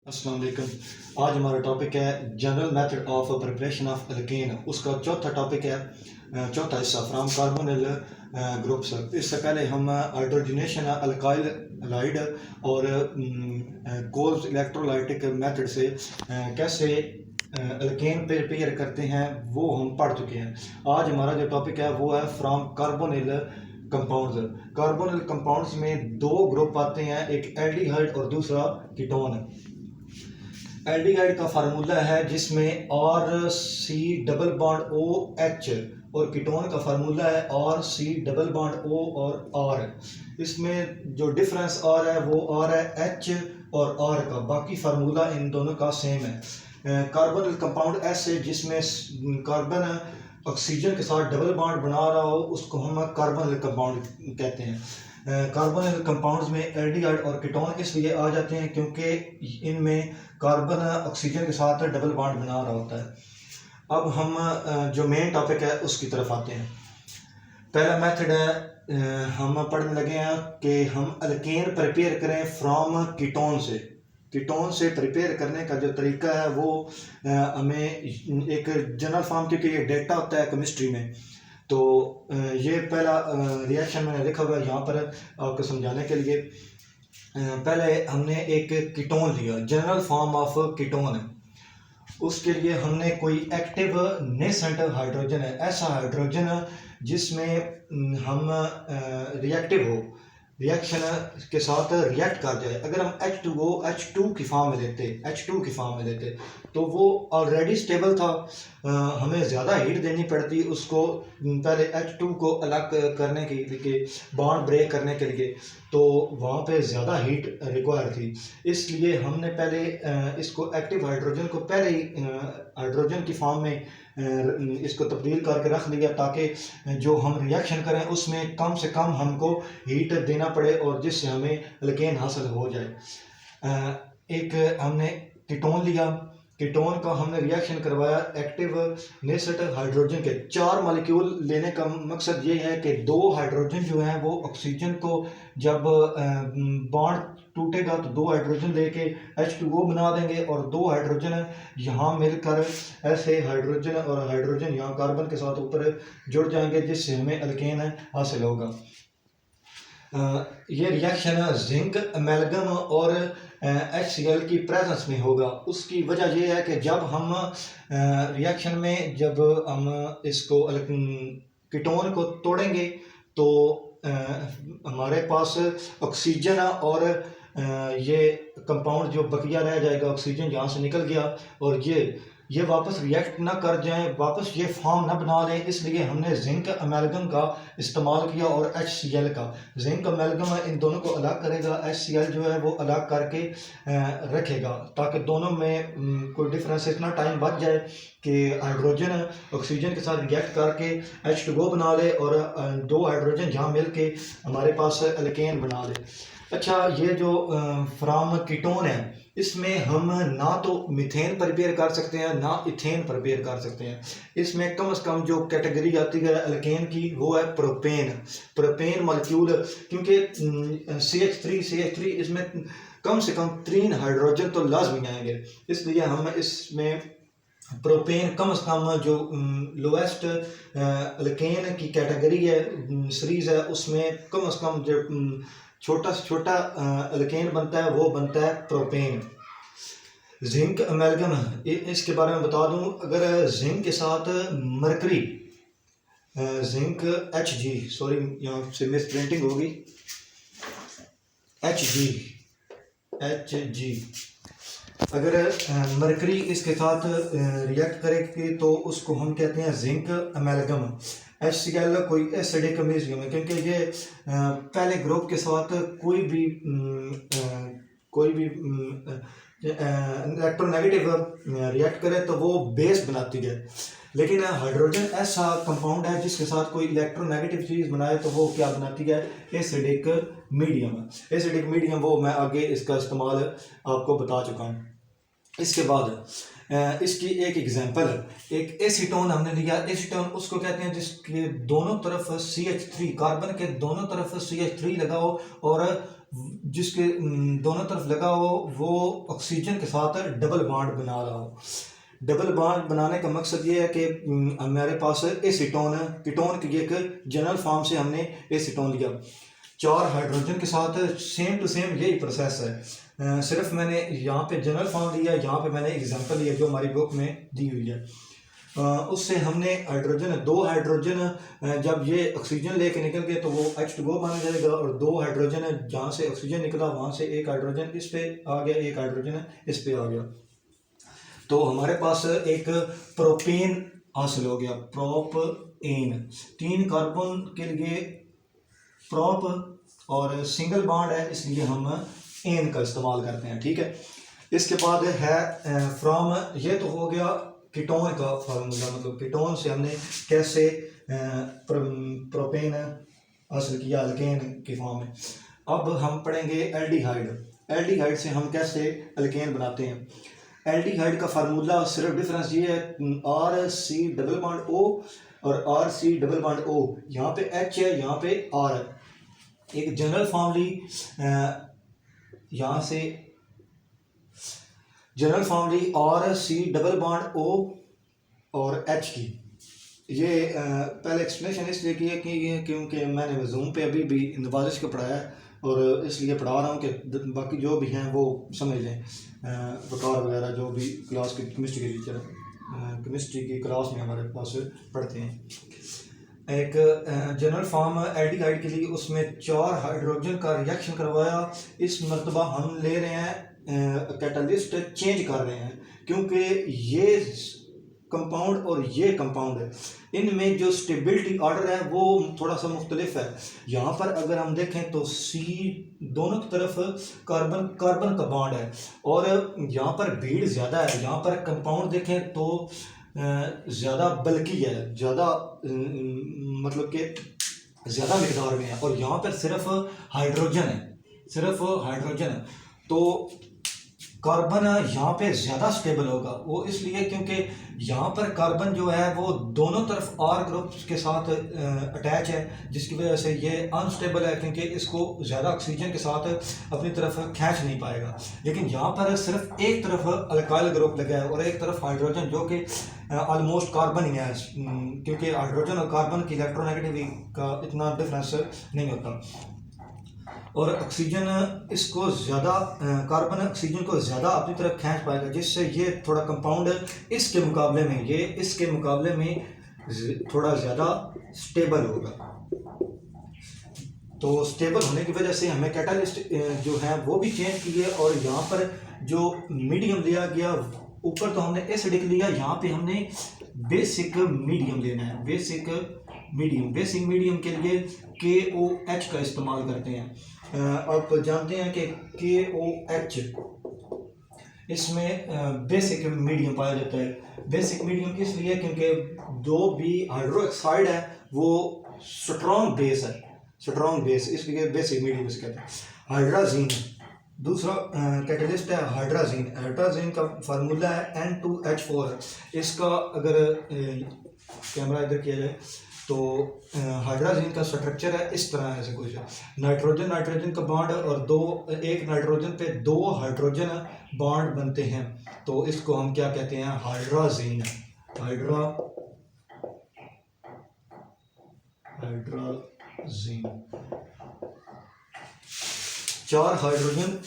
अस्सलाम वालेकुम। आज हमारा टॉपिक है general method of preparation of alkene. उसका चौथा टॉपिक है चौथा हिस्सा फ्रॉम कार्बोनिल ग्रुप्स। इससे पहले हम हाइड्रोजनेशन अल्काइल हलाइड और कोल्स इलेक्ट्रोलाइटिक मेथड से कैसे एल्केन प्रिपेयर करते हैं वो हम पढ़ चुके हैं। आज हमारा जो टॉपिक है वो है from carbonyl compounds. Carbonyl compounds में दो ग्रुप आते हैं, एक एल्डिहाइड और दूसरा कीटोन। एल्डिहाइड का फार्मूला है जिसमें R C double bond O H, और कीटोन का फार्मूला है R C double bond O और आर। इसमें जो डिफरेंस आ रहा है वो आ रहा है एच और आर का, बाकी फार्मूला इन दोनों का सेम है। कार्बोनिल कंपाउंड ऐसे जिसमें कार्बन ऑक्सीजन के साथ डबल बॉन्ड बना रहा हो उसको हम कार्बोनिल कंपाउंड कहते हैं। कार्बोनिल कंपाउंड्स में एल्डिहाइड और कीटोन इसलिए आ जाते हैं क्योंकि इनमें कार्बन ऑक्सीजन के साथ डबल बॉन्ड बना रहा होता है। अब हम जो मेन टॉपिक है उसकी तरफ आते हैं। पहला मेथड है, हम पढ़ने लगे हैं कि हम एल्केन प्रिपेयर करें फ्रॉम कीटोन से। कीटोन से प्रिपेयर करने का जो तरीका है वो हमें एक जनरल फॉर्म, क्योंकि ये डेटा होता है केमिस्ट्री में, तो ये पहला रिएक्शन मैंने लिखा हुआ है यहाँ पर आपको समझाने के लिए। पहले हमने एक कीटोन लिया, जनरल फॉर्म ऑफ कीटोन। उसके लिए हमने कोई एक्टिव नेसेंट हाइड्रोजन है, ऐसा हाइड्रोजन जिसमें हम रिएक्टिव हो, रिएक्शन के साथ रिएक्ट कर जाए। अगर हम H2O H2 की फॉर्म में लेते तो वो ऑलरेडी स्टेबल था, हमें ज़्यादा हीट देनी पड़ती उसको पहले H2 को अलग करने के लिए, बॉन्ड ब्रेक करने के लिए, तो वहाँ पे ज़्यादा हीट रिक्वायर थी। इसलिए हमने पहले इसको एक्टिव हाइड्रोजन को पहले ही हाइड्रोजन की फॉर्म में इसको तब्दील करके रख लिया ताकि जो हम रिएक्शन करें उसमें कम से कम हमको हीट देना पड़े और जिससे हमें एल्केन हासिल हो जाए। एक हमने कीटोन लिया, कीटोन का हमने रिएक्शन करवाया एक्टिव नेसेंट हाइड्रोजन के। 4 मॉलिक्यूल लेने का मकसद ये है कि 2 हाइड्रोजन जो हैं वो ऑक्सीजन को जब बॉन्ड टूटेगा तो 2 हाइड्रोजन लेके H2O बना देंगे और 2 हाइड्रोजन यहाँ मिलकर ऐसे हाइड्रोजन और हाइड्रोजन यहाँ कार्बन के साथ ऊपर जुड़ जाएंगे जिससे हमें एल्केन हासिल होगा। ये रिएक्शन जिंक अमेलगम और HCl की प्रेजेंस में होगा। उसकी वजह यह है कि जब हम रिएक्शन में जब हम इसको कीटोन को तोड़ेंगे तो हमारे पास ऑक्सीजन और ये कंपाउंड जो बकिया रह जाएगा, ऑक्सीजन यहाँ से निकल गया और ये वापस रिएक्ट ना कर जाएं, वापस ये फॉर्म ना बना लें, इसलिए हमने जिंक अमेलगम का इस्तेमाल किया और HCl का। जिंक अमेलगम इन दोनों को अलग करेगा, HCl जो है वो अलग करके रखेगा ताकि दोनों में कोई डिफरेंस, इतना टाइम बच जाए कि हाइड्रोजन ऑक्सीजन के साथ रिएक्ट करके H2O बना ले और 2 हाइड्रोजन यहाँ मिल के हमारे पास एल्केन बना ले। अच्छा, ये जो फ्रॉम कीटोन है इसमें हम ना तो मीथेन प्रिपेयर कर सकते हैं ना इथेन प्रिपेयर कर सकते हैं। इसमें कम से कम जो कैटेगरी आती है एल्केन की वो है प्रोपेन मॉलिक्यूल, क्योंकि CH3 इसमें कम से कम 3 हाइड्रोजन तो लाजमी आएंगे, इसलिए हम इसमें प्रोपेन कम से कम जो लोएस्ट एल्केन की कैटेगरी है, सीरीज है, उसमें कम से कम जो छोटा से छोटा एल्केन बनता है वो बनता है प्रोपेन। जिंक अमेलगम, इसके बारे में बता दूं, अगर जिंक के साथ मरकरी, जिंक Hg, सॉरी यहाँ से मिस प्रिंटिंग होगी, Hg, अगर मरकरी इसके साथ रिएक्ट करेगी तो उसको हम कहते हैं जिंक अमेलगम। HCl कोई एसिडिक मीडियम है, क्योंकि ये पहले ग्रुप के साथ कोई भी इलेक्ट्रोनेगेटिव रिएक्ट करे तो वो बेस बनाती है, लेकिन हाइड्रोजन ऐसा कंपाउंड है जिसके साथ कोई इलेक्ट्रोनेगेटिव चीज़ बनाए तो वो क्या बनाती है, एसिडिक मीडियम। एसिडिक मीडियम वो मैं आगे इसका इस्तेमाल आपको बता चुका हूँ। इसके बाद इसकी एक एग्जांपल, एक एसीटोन हमने लिया। एसीटोन उसको कहते हैं जिसके दोनों तरफ CH3, कार्बन के दोनों तरफ CH3 लगाओ और जिसके दोनों तरफ लगा हो वो ऑक्सीजन के साथ डबल बॉन्ड बना रहा हो। डबल बॉन्ड बनाने का मकसद ये है कि हमारे पास एसीटोन कीटोन की एक जनरल फॉर्म से हमने एसीटोन लिया, 4 हाइड्रोजन के साथ सेम टू सेम यही प्रोसेस है। सिर्फ मैंने यहाँ पे जनरल फॉर्म लिया, यहाँ पे मैंने एग्जांपल लिया जो हमारी बुक में दी हुई है। उससे हमने हाइड्रोजन 2 हाइड्रोजन जब ये ऑक्सीजन लेके निकल गए तो वो H2O बन जाएगा, और 2 हाइड्रोजन जहाँ से ऑक्सीजन निकला वहाँ से एक हाइड्रोजन इस पे आ गया, एक हाइड्रोजन इस पे आ गया, तो हमारे पास एक प्रोपेन हासिल हो गया, प्रोपेन। 3 कार्बन के लिए प्रोप और सिंगल बॉन्ड है इसलिए हम एन का इस्तेमाल करते हैं, ठीक है। इसके बाद है फ्रॉम, ये तो हो गया कीटोन का फार्मूला, मतलब कीटोन से हमने कैसे प्रोपेन हासिल किया अल्केन के फॉर्म में। अब हम पढ़ेंगे एल्डिहाइड। एल्डिहाइड से हम कैसे अल्केन बनाते हैं। एल्डिहाइड का फार्मूला सिर्फ डिफरेंस ये है, RC डबल बॉन्ड O और RC डबल बॉन्ड O, यहाँ पे H है यहाँ पे R है। एक जनरल फॉर्म ली यहाँ से, जनरल फॉर्म ली RC डबल बॉन्ड O और H की। ये पहले एक्सप्लेनेशन इसलिए की है कि क्योंकि मैंने जूम पे अभी भी नवाजिश को पढ़ाया है और इसलिए पढ़ा रहा हूँ कि बाकी जो भी हैं वो समझ लें। वकार वगैरह जो भी क्लास की केमिस्ट्री के टीचर केमिस्ट्री की क्लास में हमारे पास पढ़ते हैं। एक जनरल फॉर्म एल्डिहाइड के लिए उसमें 4 हाइड्रोजन का रिएक्शन करवाया। इस मरतबा हम ले रहे हैं कैटलिस्ट चेंज कर रहे हैं, क्योंकि ये कंपाउंड और ये कंपाउंड है, इनमें जो स्टेबिलिटी ऑर्डर है वो थोड़ा सा मुख्तलिफ है। यहाँ पर अगर हम देखें तो C दोनों की तरफ कार्बन कार्बन का बॉन्ड है और यहाँ पर भीड़ ज़्यादा है। यहाँ पर कंपाउंड देखें तो ज़्यादा बल्कि है, ज़्यादा मतलब कि ज़्यादा मिकदार में है, और यहाँ पर सिर्फ हाइड्रोजन है, सिर्फ हाइड्रोजन है। तो कार्बन यहाँ पे ज़्यादा स्टेबल होगा, वो इसलिए क्योंकि यहाँ पर कार्बन जो है वो दोनों तरफ R ग्रुप के साथ अटैच है, जिसकी वजह से ये अनस्टेबल है क्योंकि इसको ज़्यादा ऑक्सीजन के साथ अपनी तरफ खींच नहीं पाएगा। लेकिन यहाँ पर सिर्फ एक तरफ अल्काइल ग्रुप लगा है और एक तरफ हाइड्रोजन, जो कि ऑलमोस्ट कार्बन ही है, क्योंकि हाइड्रोजन और कार्बन की इलेक्ट्रोनेगेटिविटी का इतना डिफरेंस नहीं होता। और ऑक्सीजन इसको ज़्यादा, कार्बन ऑक्सीजन को ज़्यादा अपनी तरफ खींच पाएगा, जिससे ये थोड़ा कंपाउंड इसके मुकाबले में, ये इसके मुकाबले में थोड़ा ज़्यादा स्टेबल होगा। तो स्टेबल होने की वजह से हमें कैटालिस्ट जो है वो भी चेंज किए, और यहाँ पर जो मीडियम लिया गया, ऊपर तो हमने एसिडिक लिया, यहाँ पे हमने बेसिक मीडियम लेना है। बेसिक मीडियम के लिए KOH का इस्तेमाल करते हैं। आप जानते हैं कि KOH इसमें बेसिक मीडियम पाया जाता है। बेसिक मीडियम इसलिए क्योंकि दो भी हाइड्रोक्साइड है वो स्ट्रॉन्ग बेस है, स्ट्रॉन्ग बेस, इसलिए बेसिक मीडियम इसे कहते हैं। हाइड्राजीन दूसरा कैटलिस्ट है। हाइड्राजीन का फार्मूला है N2H4। इसका अगर कैमरा इधर किया जाए तो हाइड्राजीन का स्ट्रक्चर है इस तरह है, ऐसे कुछ नाइट्रोजन का बॉन्ड और एक नाइट्रोजन पे 2 हाइड्रोजन बॉन्ड बनते हैं, तो इसको हम क्या कहते हैं, हाइड्राजीन। 4 हाइड्रोजन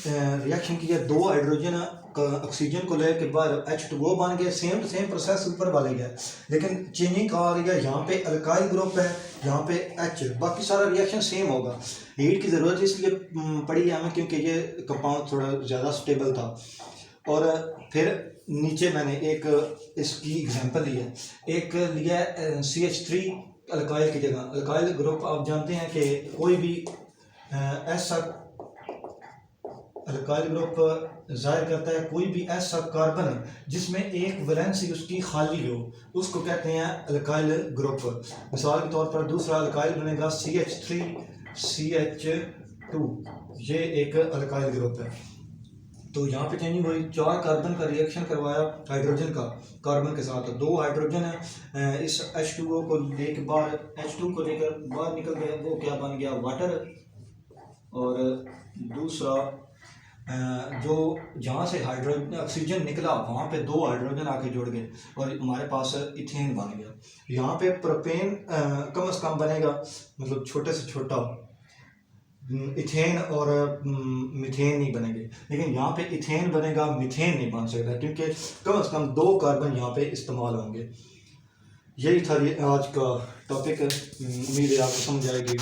रिएक्शन किया, 2 हाइड्रोजन ऑक्सीजन को लेकर के बाद H2O बन गया। सेम टू सेम प्रोसेस ऊपर वाले गया, लेकिन चेंजिंग आ रही है। यहाँ पे अल्काइल ग्रुप है, यहाँ पे H, बाकी सारा रिएक्शन सेम होगा। हीट की ज़रूरत इसलिए पड़ी है हमें क्योंकि ये कंपाउंड थोड़ा ज़्यादा स्टेबल था। और फिर नीचे मैंने एक इसकी एग्जांपल ली है, एक लिया CH3 अल्काइल की जगह। अल्काइल ग्रुप आप जानते हैं कि कोई भी ऐसा अल्काइल ग्रुप जाहिर करता है कोई भी ऐसा कार्बन जिसमें एक वैलेंसी उसकी खाली हो, उसको कहते हैं अल्काइल ग्रुप। मिसाल के तौर पर दूसरा अल्काइल बनेगा CH3CH2, ये एक अल्काइल ग्रुप है। तो यहाँ पे चेंजिंग हुई, 4 कार्बन का रिएक्शन करवाया हाइड्रोजन का कार्बन के साथ। 2 हाइड्रोजन इस H2O को लेकर बाहर, H2 को लेकर बाहर निकल गया, वो क्या बन गया, वाटर। और दूसरा जो जहाँ से हाइड्रोजन ऑक्सीजन निकला वहाँ पे दो हाइड्रोजन आके जुड़ गए और हमारे पास इथेन बन गया। यहाँ पे प्रोपेन कम से कम बनेगा, मतलब छोटे से छोटा इथेन और मीथेन नहीं बनेंगे, लेकिन यहाँ पे इथेन बनेगा, मीथेन नहीं बन सकता, क्योंकि कम से कम दो कार्बन यहाँ पे इस्तेमाल होंगे। यही था आज का टॉपिक, उम्मीद है आपको समझ आएगी।